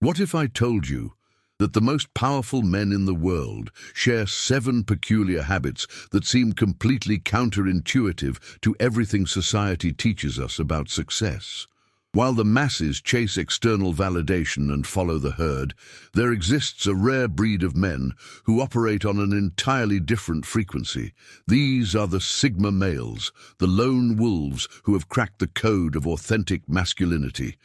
What if I told you that the most powerful men in the world share 7 peculiar habits that seem completely counterintuitive to everything society teaches us about success? While the masses chase external validation and follow the herd, there exists a rare breed of men who operate on an entirely different frequency. These are the Sigma males, the lone wolves who have cracked the code of authentic masculinity.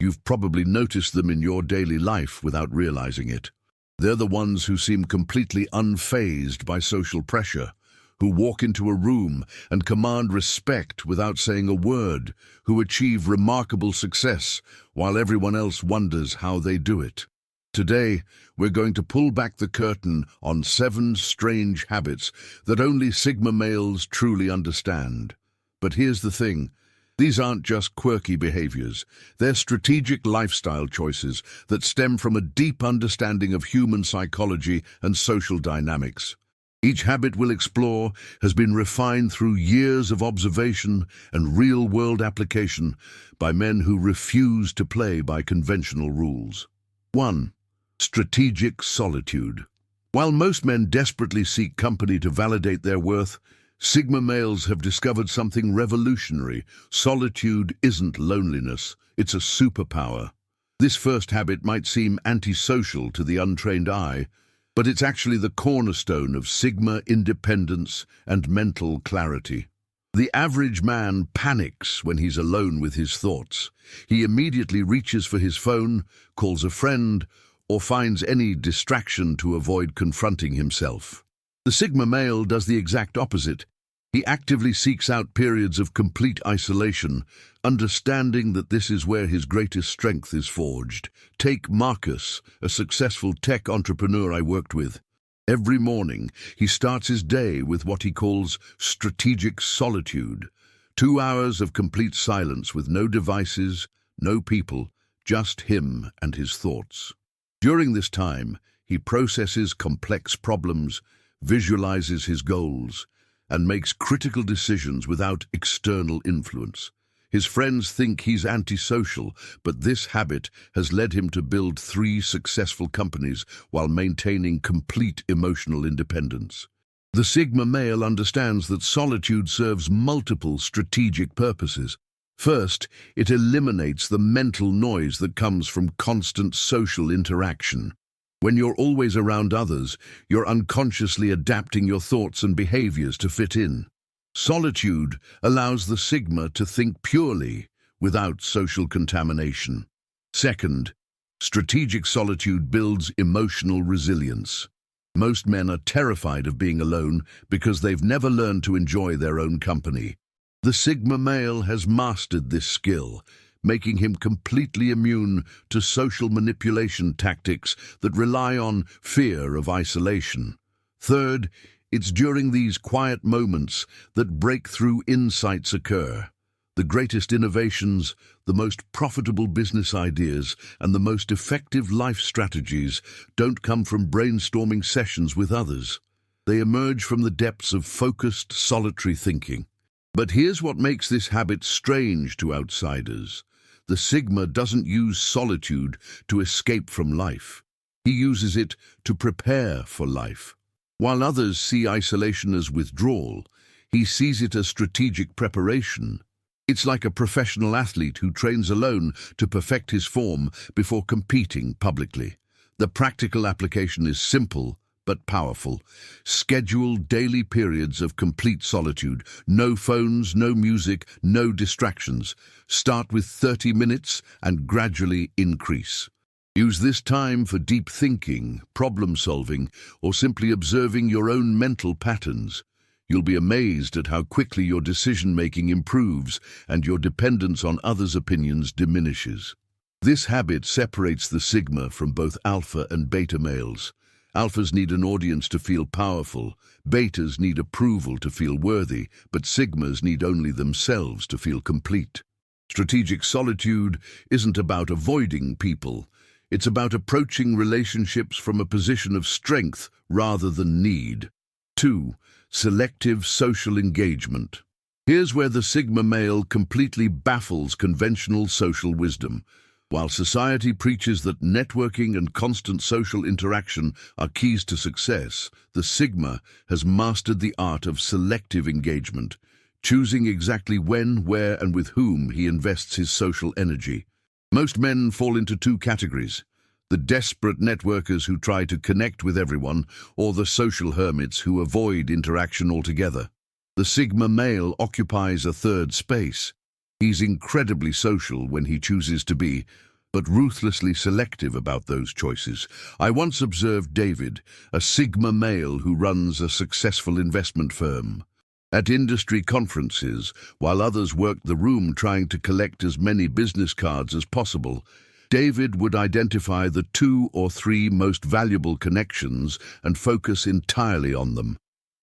You've probably noticed them in your daily life without realizing it. They're the ones who seem completely unfazed by social pressure, who walk into a room and command respect without saying a word, who achieve remarkable success while everyone else wonders how they do it. Today, we're going to pull back the curtain on 7 strange habits that only Sigma males truly understand. But here's the thing. These aren't just quirky behaviors. They're strategic lifestyle choices that stem from a deep understanding of human psychology and social dynamics. Each habit we'll explore has been refined through years of observation and real-world application by men who refuse to play by conventional rules. 1. Strategic solitude. While most men desperately seek company to validate their worth, Sigma males have discovered something revolutionary. Solitude isn't loneliness, it's a superpower. This first habit might seem antisocial to the untrained eye, but it's actually the cornerstone of Sigma independence and mental clarity. The average man panics when he's alone with his thoughts. He immediately reaches for his phone, calls a friend, or finds any distraction to avoid confronting himself. The Sigma male does the exact opposite. He actively seeks out periods of complete isolation, understanding that this is where his greatest strength is forged. Take Marcus, a successful tech entrepreneur I worked with. Every morning, he starts his day with what he calls strategic solitude. 2 hours of complete silence with no devices, no people, just him and his thoughts. During this time, he processes complex problems, visualizes his goals, and makes critical decisions without external influence. His friends think he's antisocial, but this habit has led him to build 3 successful companies while maintaining complete emotional independence. The Sigma male understands that solitude serves multiple strategic purposes. First, it eliminates the mental noise that comes from constant social interaction. When you're always around others, you're unconsciously adapting your thoughts and behaviors to fit in. Solitude allows the Sigma to think purely, without social contamination. Second, strategic solitude builds emotional resilience. Most men are terrified of being alone because they've never learned to enjoy their own company. The Sigma male has mastered this skill, making him completely immune to social manipulation tactics that rely on fear of isolation. Third, it's during these quiet moments that breakthrough insights occur. The greatest innovations, the most profitable business ideas, and the most effective life strategies don't come from brainstorming sessions with others. They emerge from the depths of focused, solitary thinking. But here's what makes this habit strange to outsiders. The Sigma doesn't use solitude to escape from life. He uses it to prepare for life. While others see isolation as withdrawal, he sees it as strategic preparation. It's like a professional athlete who trains alone to perfect his form before competing publicly. The practical application is simple but powerful. Schedule daily periods of complete solitude. No phones, no music, no distractions. Start with 30 minutes and gradually increase. Use this time for deep thinking, problem solving, or simply observing your own mental patterns. You'll be amazed at how quickly your decision-making improves and your dependence on others' opinions diminishes. This habit separates the Sigma from both alpha and beta males. Alphas need an audience to feel powerful, betas need approval to feel worthy, but Sigmas need only themselves to feel complete. Strategic solitude isn't about avoiding people. It's about approaching relationships from a position of strength rather than need. 2. Selective social engagement. Here's where the Sigma male completely baffles conventional social wisdom. While society preaches that networking and constant social interaction are keys to success, the Sigma has mastered the art of selective engagement, choosing exactly when, where, and with whom he invests his social energy. Most men fall into two categories: the desperate networkers who try to connect with everyone, or the social hermits who avoid interaction altogether. The Sigma male occupies a third space. He's incredibly social when he chooses to be, but ruthlessly selective about those choices. I once observed David, a Sigma male who runs a successful investment firm. At industry conferences, while others worked the room trying to collect as many business cards as possible, David would identify the 2 or 3 most valuable connections and focus entirely on them.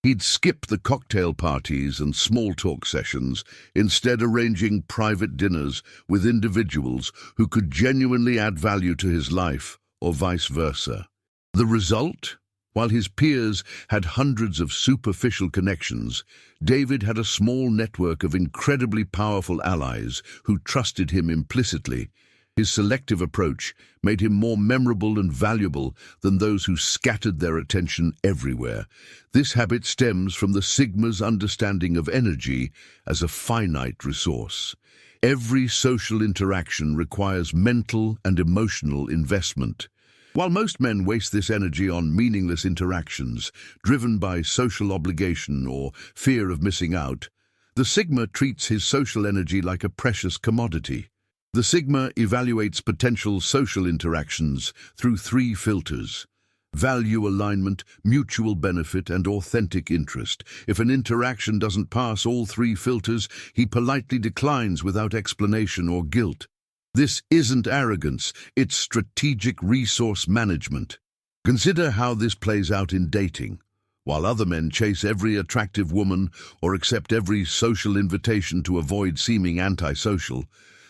He'd skip the cocktail parties and small talk sessions, instead arranging private dinners with individuals who could genuinely add value to his life, or vice versa. The result? While his peers had hundreds of superficial connections, David had a small network of incredibly powerful allies who trusted him implicitly. His selective approach made him more memorable and valuable than those who scattered their attention everywhere. This habit stems from the Sigma's understanding of energy as a finite resource. Every social interaction requires mental and emotional investment. While most men waste this energy on meaningless interactions, driven by social obligation or fear of missing out, the Sigma treats his social energy like a precious commodity. The Sigma evaluates potential social interactions through 3 filters: value alignment, mutual benefit, and authentic interest. If an interaction doesn't pass all 3 filters, he politely declines without explanation or guilt. This isn't arrogance, it's strategic resource management. Consider how this plays out in dating. While other men chase every attractive woman or accept every social invitation to avoid seeming antisocial,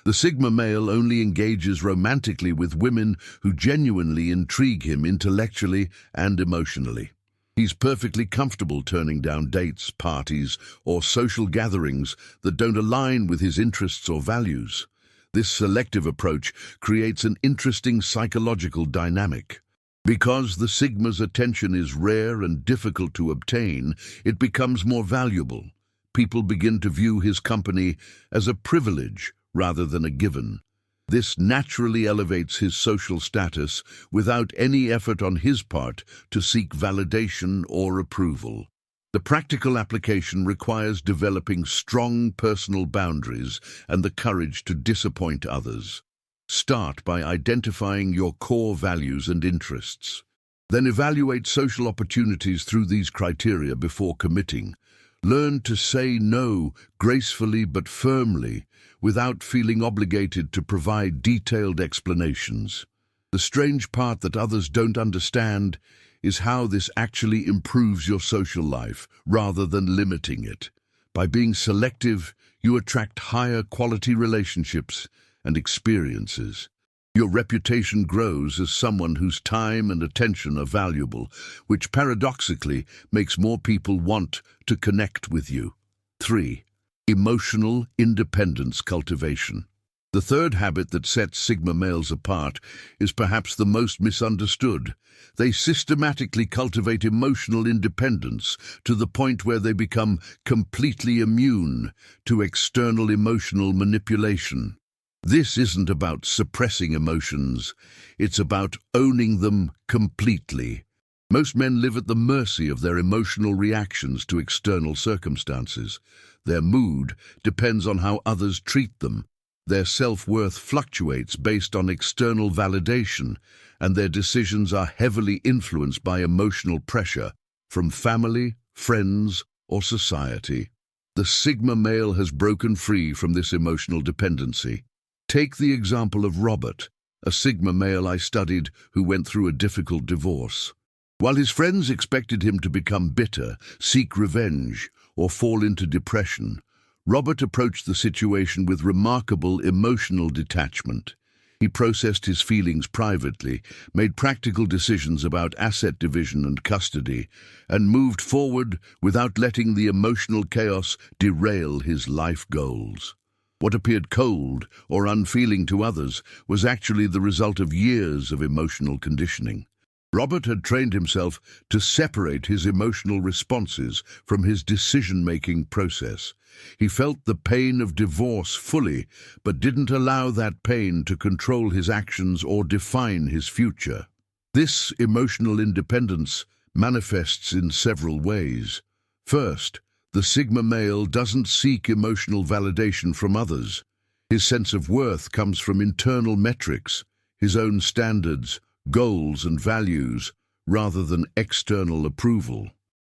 the Sigma male only engages romantically with women who genuinely intrigue him intellectually and emotionally. He's perfectly comfortable turning down dates, parties, or social gatherings that don't align with his interests or values. This selective approach creates an interesting psychological dynamic. Because the Sigma's attention is rare and difficult to obtain, it becomes more valuable. People begin to view his company as a privilege rather than a given. This naturally elevates his social status without any effort on his part to seek validation or approval. The practical application requires developing strong personal boundaries and the courage to disappoint others. Start by identifying your core values and interests. Then evaluate social opportunities through these criteria before committing. Learn to say no gracefully but firmly, without feeling obligated to provide detailed explanations. The strange part that others don't understand is how this actually improves your social life rather than limiting it. By being selective, you attract higher quality relationships and experiences. Your reputation grows as someone whose time and attention are valuable, which paradoxically makes more people want to connect with you. 3. Emotional independence cultivation. The third habit that sets Sigma males apart is perhaps the most misunderstood. They systematically cultivate emotional independence to the point where they become completely immune to external emotional manipulation. This isn't about suppressing emotions, it's about owning them completely. Most men live at the mercy of their emotional reactions to external circumstances. Their mood depends on how others treat them. Their self-worth fluctuates based on external validation, and their decisions are heavily influenced by emotional pressure from family, friends, or society. The Sigma male has broken free from this emotional dependency. Take the example of Robert, a Sigma male I studied who went through a difficult divorce. While his friends expected him to become bitter, seek revenge, or fall into depression, Robert approached the situation with remarkable emotional detachment. He processed his feelings privately, made practical decisions about asset division and custody, and moved forward without letting the emotional chaos derail his life goals. What appeared cold or unfeeling to others was actually the result of years of emotional conditioning. Robert had trained himself to separate his emotional responses from his decision-making process. He felt the pain of divorce fully, but didn't allow that pain to control his actions or define his future. This emotional independence manifests in several ways. First, the Sigma male doesn't seek emotional validation from others. His sense of worth comes from internal metrics, his own standards, goals and values, rather than external approval.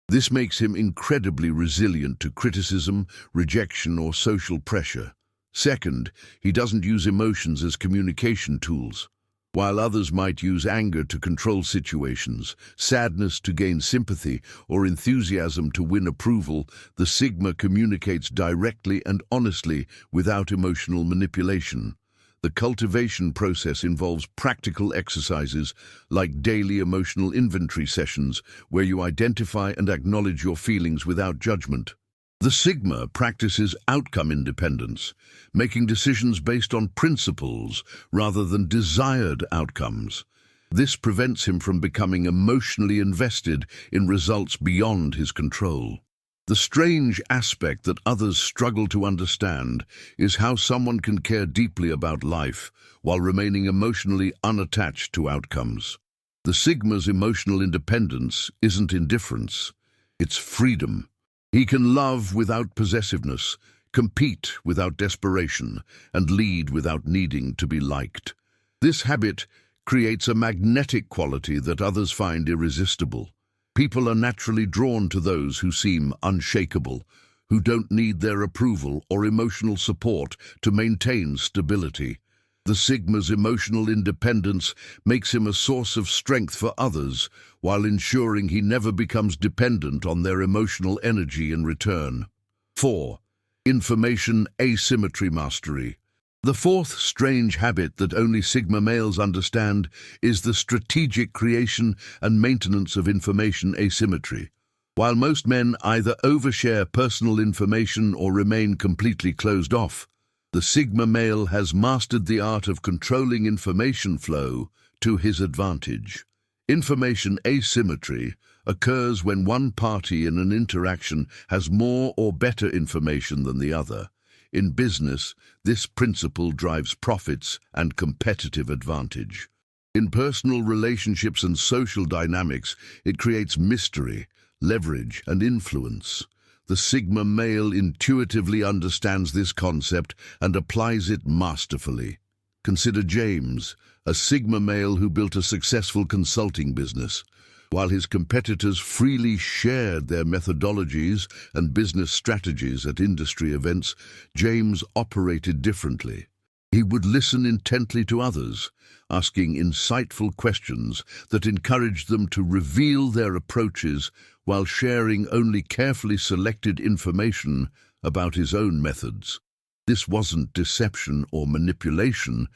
This makes him incredibly resilient to criticism, rejection, or social pressure. Second, he doesn't use emotions as communication tools. While others might use anger to control situations, sadness to gain sympathy, or enthusiasm to win approval, the Sigma communicates directly and honestly without emotional manipulation. The cultivation process involves practical exercises like daily emotional inventory sessions where you identify and acknowledge your feelings without judgment. The Sigma practices outcome independence, making decisions based on principles rather than desired outcomes. This prevents him from becoming emotionally invested in results beyond his control. The strange aspect that others struggle to understand is how someone can care deeply about life while remaining emotionally unattached to outcomes. The Sigma's emotional independence isn't indifference, it's freedom. He can love without possessiveness, compete without desperation, and lead without needing to be liked. This habit creates a magnetic quality that others find irresistible. People are naturally drawn to those who seem unshakable, who don't need their approval or emotional support to maintain stability. The Sigma's emotional independence makes him a source of strength for others, while ensuring he never becomes dependent on their emotional energy in return. 4. Information asymmetry mastery. The fourth strange habit that only Sigma males understand is the strategic creation and maintenance of information asymmetry. While most men either overshare personal information or remain completely closed off, the Sigma male has mastered the art of controlling information flow to his advantage. Information asymmetry occurs when one party in an interaction has more or better information than the other. In business, this principle drives profits and competitive advantage. In personal relationships and social dynamics, it creates mystery, leverage, and influence. The Sigma male intuitively understands this concept and applies it masterfully. Consider James, a Sigma male who built a successful consulting business. While his competitors freely shared their methodologies and business strategies at industry events, James operated differently. He would listen intently to others, asking insightful questions that encouraged them to reveal their approaches while sharing only carefully selected information about his own methods. This wasn't deception or manipulation.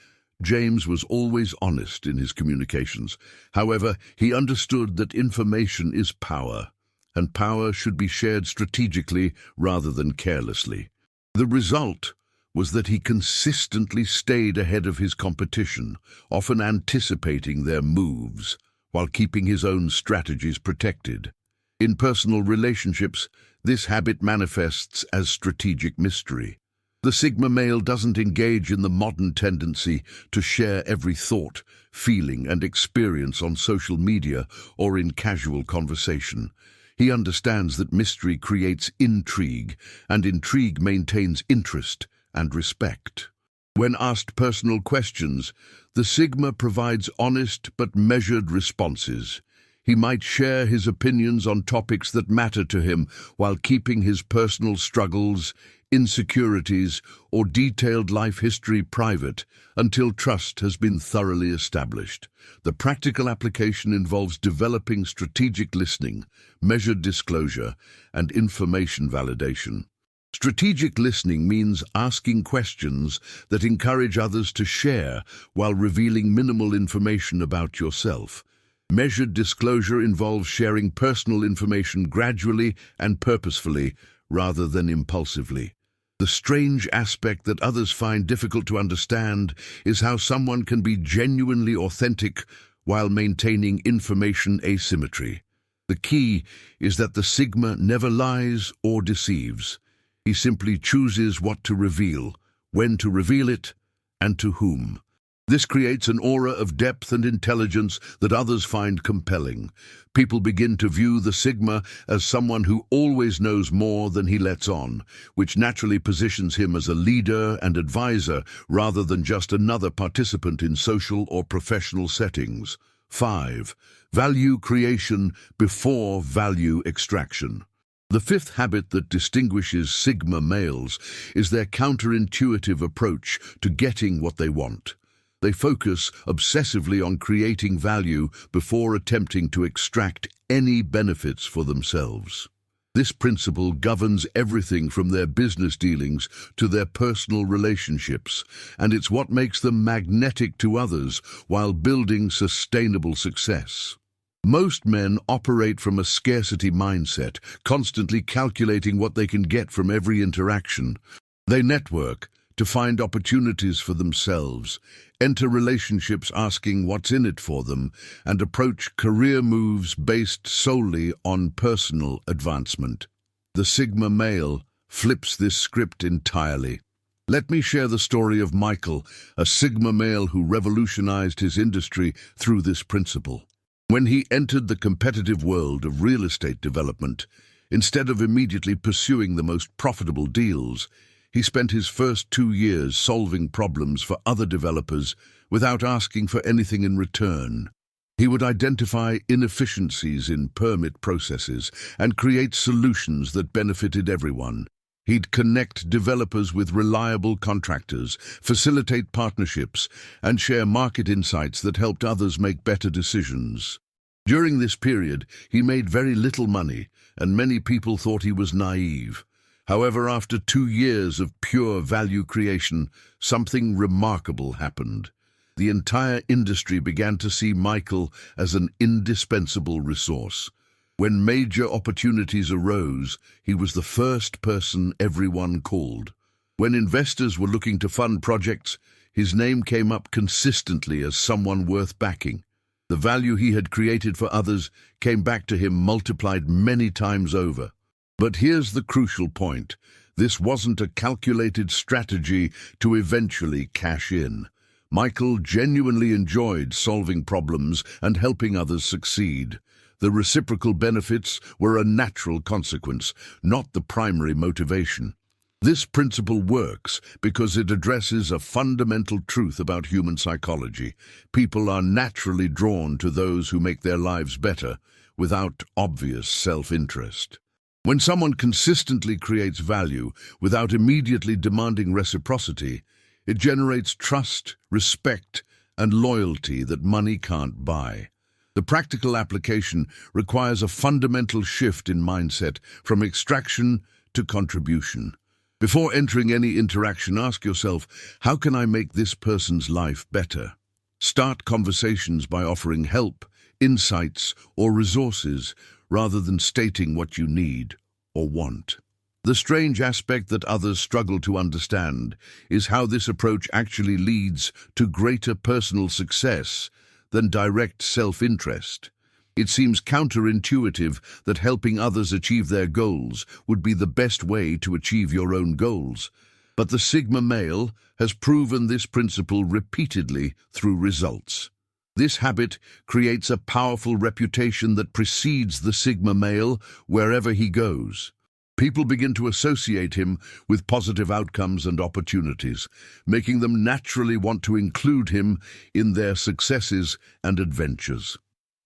James was always honest in his communications. However, he understood that information is power, and power should be shared strategically rather than carelessly. The result was that he consistently stayed ahead of his competition, often anticipating their moves, while keeping his own strategies protected. In personal relationships, this habit manifests as strategic mystery. The Sigma male doesn't engage in the modern tendency to share every thought, feeling, and experience on social media or in casual conversation. He understands that mystery creates intrigue, and intrigue maintains interest and respect. When asked personal questions, the Sigma provides honest but measured responses. He might share his opinions on topics that matter to him while keeping his personal struggles, insecurities, or detailed life history private until trust has been thoroughly established. The practical application involves developing strategic listening, measured disclosure, and information validation. Strategic listening means asking questions that encourage others to share while revealing minimal information about yourself. Measured disclosure involves sharing personal information gradually and purposefully rather than impulsively. The strange aspect that others find difficult to understand is how someone can be genuinely authentic while maintaining information asymmetry. The key is that the Sigma never lies or deceives. He simply chooses what to reveal, when to reveal it, and to whom. This creates an aura of depth and intelligence that others find compelling. People begin to view the Sigma as someone who always knows more than he lets on, which naturally positions him as a leader and advisor rather than just another participant in social or professional settings. 5. Value creation before value extraction. The fifth habit that distinguishes Sigma males is their counterintuitive approach to getting what they want. They focus obsessively on creating value before attempting to extract any benefits for themselves. This principle governs everything from their business dealings to their personal relationships, and it's what makes them magnetic to others while building sustainable success. Most men operate from a scarcity mindset, constantly calculating what they can get from every interaction. They network to find opportunities for themselves, enter relationships asking what's in it for them, and approach career moves based solely on personal advancement. The Sigma male flips this script entirely. Let me share the story of Michael, a Sigma male who revolutionized his industry through this principle. When he entered the competitive world of real estate development, instead of immediately pursuing the most profitable deals, he spent his first 2 years solving problems for other developers without asking for anything in return. He would identify inefficiencies in permit processes and create solutions that benefited everyone. He'd connect developers with reliable contractors, facilitate partnerships, and share market insights that helped others make better decisions. During this period, he made very little money, and many people thought he was naive. However, after 2 years of pure value creation, something remarkable happened. The entire industry began to see Michael as an indispensable resource. When major opportunities arose, he was the first person everyone called. When investors were looking to fund projects, his name came up consistently as someone worth backing. The value he had created for others came back to him multiplied many times over. But here's the crucial point. This wasn't a calculated strategy to eventually cash in. Michael genuinely enjoyed solving problems and helping others succeed. The reciprocal benefits were a natural consequence, not the primary motivation. This principle works because it addresses a fundamental truth about human psychology. People are naturally drawn to those who make their lives better, without obvious self-interest. When someone consistently creates value without immediately demanding reciprocity, it generates trust, respect, and loyalty that money can't buy. The practical application requires a fundamental shift in mindset from extraction to contribution. Before entering any interaction, ask yourself, how can I make this person's life better? Start conversations by offering help, insights, or resources, rather than stating what you need or want. The strange aspect that others struggle to understand is how this approach actually leads to greater personal success than direct self-interest. It seems counterintuitive that helping others achieve their goals would be the best way to achieve your own goals. But the Sigma male has proven this principle repeatedly through results. This habit creates a powerful reputation that precedes the Sigma male wherever he goes. People begin to associate him with positive outcomes and opportunities, making them naturally want to include him in their successes and adventures.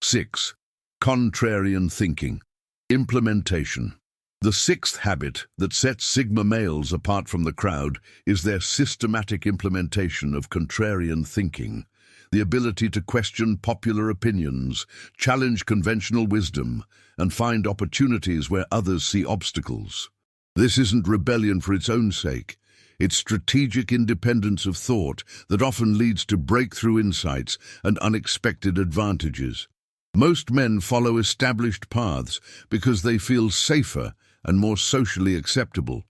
6. Contrarian thinking. Implementation. The sixth habit that sets Sigma males apart from the crowd is their systematic implementation of contrarian thinking. The ability to question popular opinions, challenge conventional wisdom, and find opportunities where others see obstacles. This isn't rebellion for its own sake. It's strategic independence of thought that often leads to breakthrough insights and unexpected advantages. Most men follow established paths because they feel safer and more socially acceptable.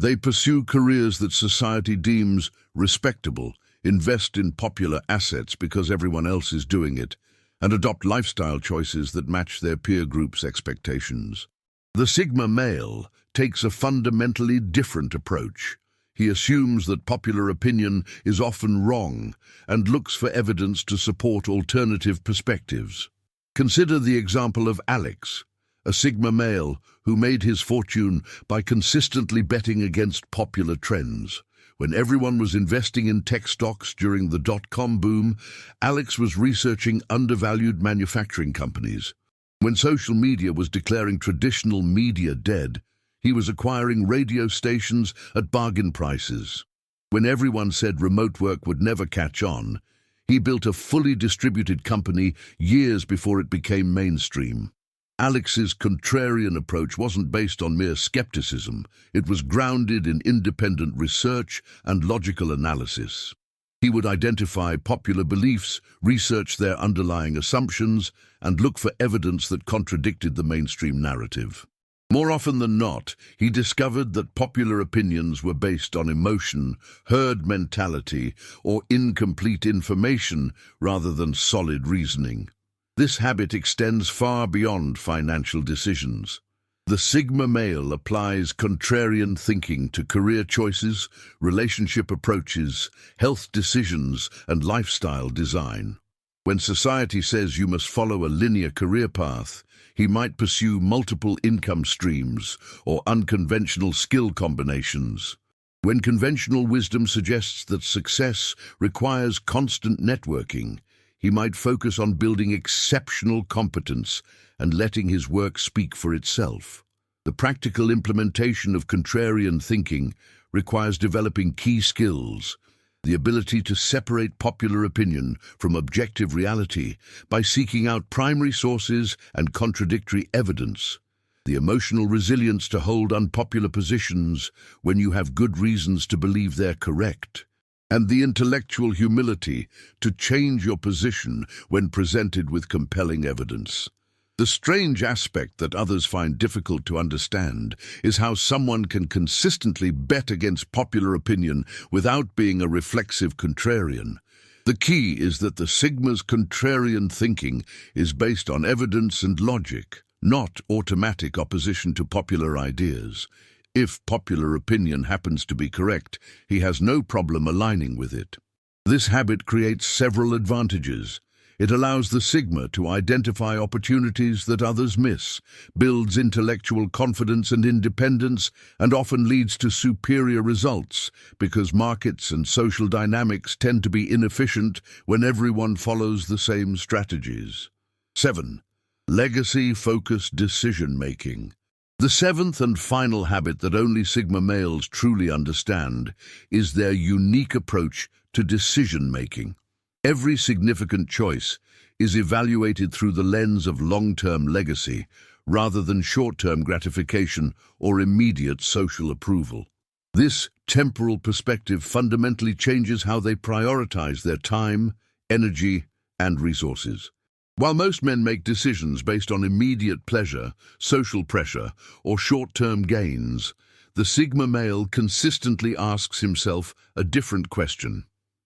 They pursue careers that society deems respectable, invest in popular assets because everyone else is doing it, and adopt lifestyle choices that match their peer group's expectations. The Sigma male takes a fundamentally different approach. He assumes that popular opinion is often wrong and looks for evidence to support alternative perspectives. Consider the example of Alex, a Sigma male who made his fortune by consistently betting against popular trends. When everyone was investing in tech stocks during the dot-com boom, Alex was researching undervalued manufacturing companies. When social media was declaring traditional media dead, he was acquiring radio stations at bargain prices. When everyone said remote work would never catch on, he built a fully distributed company years before it became mainstream. Alex's contrarian approach wasn't based on mere skepticism. It was grounded in independent research and logical analysis. He would identify popular beliefs, research their underlying assumptions, and look for evidence that contradicted the mainstream narrative. More often than not, he discovered that popular opinions were based on emotion, herd mentality, or incomplete information rather than solid reasoning. This habit extends far beyond financial decisions. The Sigma male applies contrarian thinking to career choices, relationship approaches, health decisions, and lifestyle design. When society says you must follow a linear career path, he might pursue multiple income streams or unconventional skill combinations. When conventional wisdom suggests that success requires constant networking, he might focus on building exceptional competence and letting his work speak for itself. The practical implementation of contrarian thinking requires developing key skills, the ability to separate popular opinion from objective reality by seeking out primary sources and contradictory evidence, the emotional resilience to hold unpopular positions when you have good reasons to believe they're correct, and the intellectual humility to change your position when presented with compelling evidence. The strange aspect that others find difficult to understand is how someone can consistently bet against popular opinion without being a reflexive contrarian. The key is that the Sigma's contrarian thinking is based on evidence and logic, not automatic opposition to popular ideas. If popular opinion happens to be correct, he has no problem aligning with it. This habit creates several advantages. It allows the Sigma to identify opportunities that others miss, builds intellectual confidence and independence, and often leads to superior results because markets and social dynamics tend to be inefficient when everyone follows the same strategies. 7. Legacy-focused decision-making. The seventh and final habit that only Sigma males truly understand is their unique approach to decision-making. Every significant choice is evaluated through the lens of long-term legacy rather than short-term gratification or immediate social approval. This temporal perspective fundamentally changes how they prioritize their time, energy, and resources. While most men make decisions based on immediate pleasure, social pressure, or short-term gains, the Sigma male consistently asks himself a different question.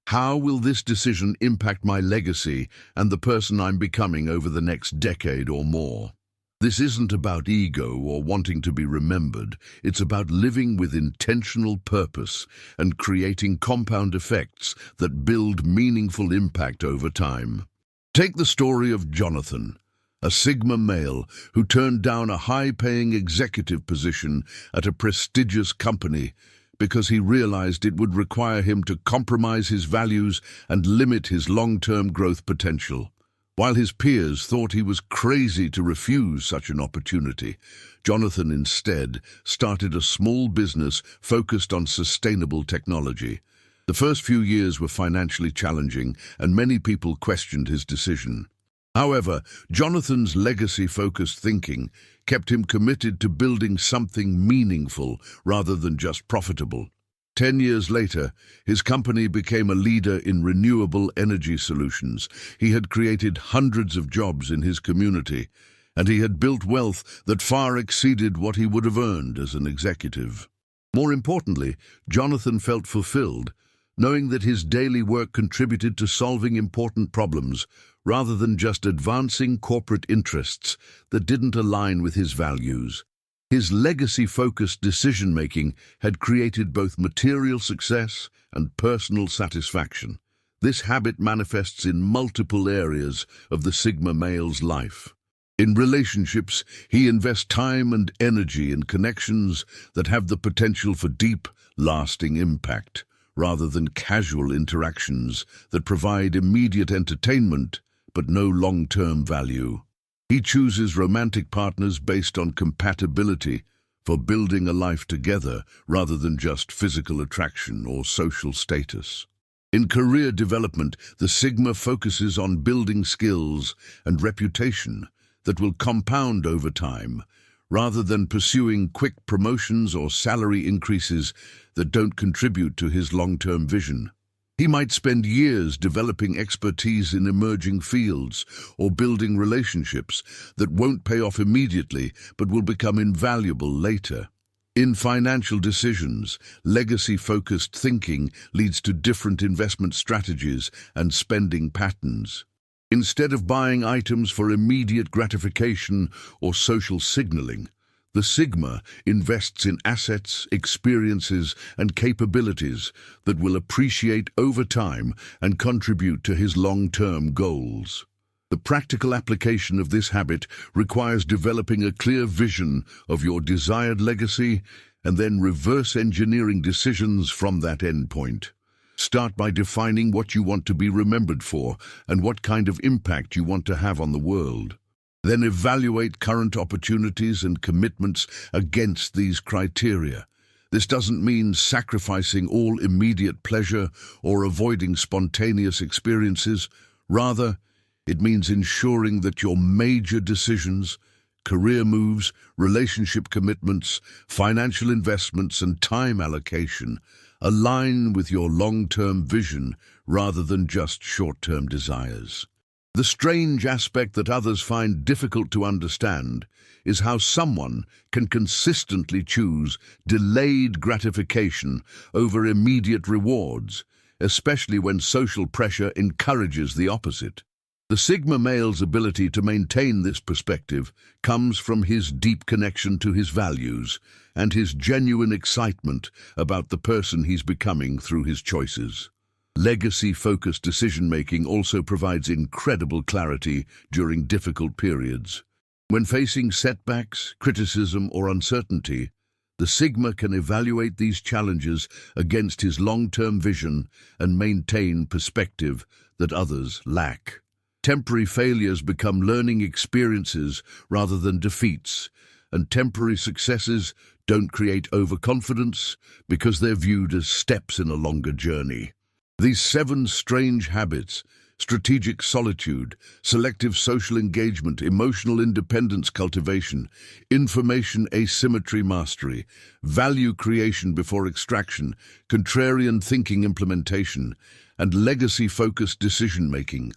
How will this decision impact my legacy and the person I'm becoming over the next decade or more? This isn't about ego or wanting to be remembered. It's about living with intentional purpose and creating compound effects that build meaningful impact over time. Take the story of Jonathan, a Sigma male who turned down a high-paying executive position at a prestigious company because he realized it would require him to compromise his values and limit his long-term growth potential. While his peers thought he was crazy to refuse such an opportunity, Jonathan instead started a small business focused on sustainable technology. The first few years were financially challenging, and many people questioned his decision. However, Jonathan's legacy-focused thinking kept him committed to building something meaningful rather than just profitable. 10 years later, his company became a leader in renewable energy solutions. He had created hundreds of jobs in his community, and he had built wealth that far exceeded what he would have earned as an executive. More importantly, Jonathan felt fulfilled, knowing that his daily work contributed to solving important problems rather than just advancing corporate interests that didn't align with his values. His legacy-focused decision-making had created both material success and personal satisfaction. This habit manifests in multiple areas of the Sigma male's life. In relationships, he invests time and energy in connections that have the potential for deep, lasting impact, rather than casual interactions that provide immediate entertainment but no long-term value. He chooses romantic partners based on compatibility for building a life together rather than just physical attraction or social status. In career development, the Sigma focuses on building skills and reputation that will compound over time, rather than pursuing quick promotions or salary increases that don't contribute to his long-term vision. He might spend years developing expertise in emerging fields or building relationships that won't pay off immediately but will become invaluable later. In financial decisions, legacy-focused thinking leads to different investment strategies and spending patterns. Instead of buying items for immediate gratification or social signaling, the Sigma invests in assets, experiences, and capabilities that will appreciate over time and contribute to his long-term goals. The practical application of this habit requires developing a clear vision of your desired legacy and then reverse engineering decisions from that endpoint. Start by defining what you want to be remembered for and what kind of impact you want to have on the world. Then evaluate current opportunities and commitments against these criteria. This doesn't mean sacrificing all immediate pleasure or avoiding spontaneous experiences. Rather, it means ensuring that your major decisions, career moves, relationship commitments, financial investments, and time allocation align with your long-term vision rather than just short-term desires. The strange aspect that others find difficult to understand is how someone can consistently choose delayed gratification over immediate rewards, especially when social pressure encourages the opposite. The Sigma male's ability to maintain this perspective comes from his deep connection to his values and his genuine excitement about the person he's becoming through his choices. Legacy-focused decision-making also provides incredible clarity during difficult periods. When facing setbacks, criticism, or uncertainty, the Sigma can evaluate these challenges against his long-term vision and maintain perspective that others lack. Temporary failures become learning experiences rather than defeats, and temporary successes don't create overconfidence because they're viewed as steps in a longer journey. These 7 strange habits, strategic solitude, selective social engagement, emotional independence cultivation, information asymmetry mastery, value creation before extraction, contrarian thinking implementation, and legacy-focused decision-making,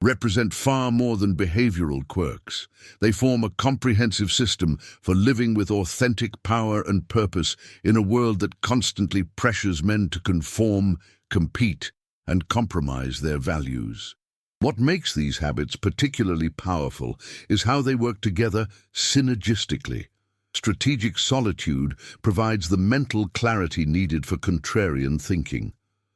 represent far more than behavioral quirks. They form a comprehensive system for living with authentic power and purpose in a world that constantly pressures men to conform, compete, and compromise their values. What makes these habits particularly powerful is how they work together synergistically. Strategic solitude provides the mental clarity needed for contrarian thinking.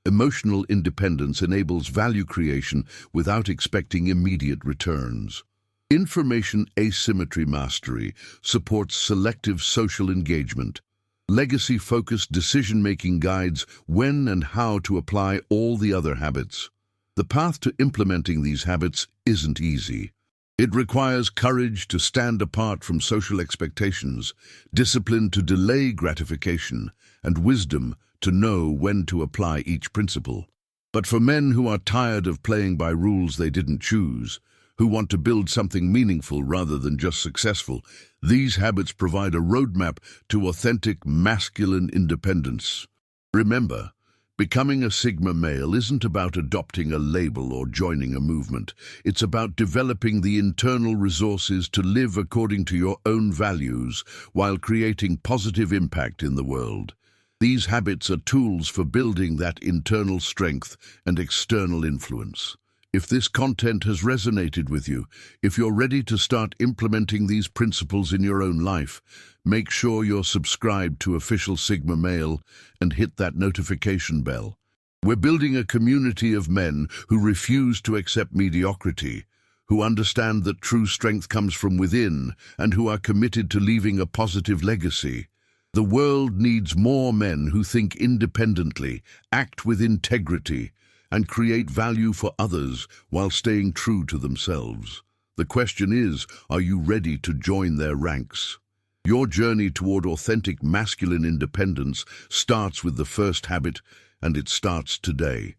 Emotional independence enables value creation without expecting immediate returns. Information asymmetry mastery supports selective social engagement. Legacy-focused decision-making guides when and how to apply all the other habits. The path to implementing these habits isn't easy. It requires courage to stand apart from social expectations, discipline to delay gratification, and wisdom to know when to apply each principle. But for men who are tired of playing by rules they didn't choose, who want to build something meaningful rather than just successful, these habits provide a roadmap to authentic masculine independence. Remember, becoming a Sigma male isn't about adopting a label or joining a movement. It's about developing the internal resources to live according to your own values while creating positive impact in the world. These habits are tools for building that internal strength and external influence. If this content has resonated with you, if you're ready to start implementing these principles in your own life, make sure you're subscribed to Official Sigma Male and hit that notification bell. We're building a community of men who refuse to accept mediocrity, who understand that true strength comes from within, and who are committed to leaving a positive legacy. The world needs more men who think independently, act with integrity, and create value for others while staying true to themselves. The question is, are you ready to join their ranks? Your journey toward authentic masculine independence starts with the first habit, and it starts today.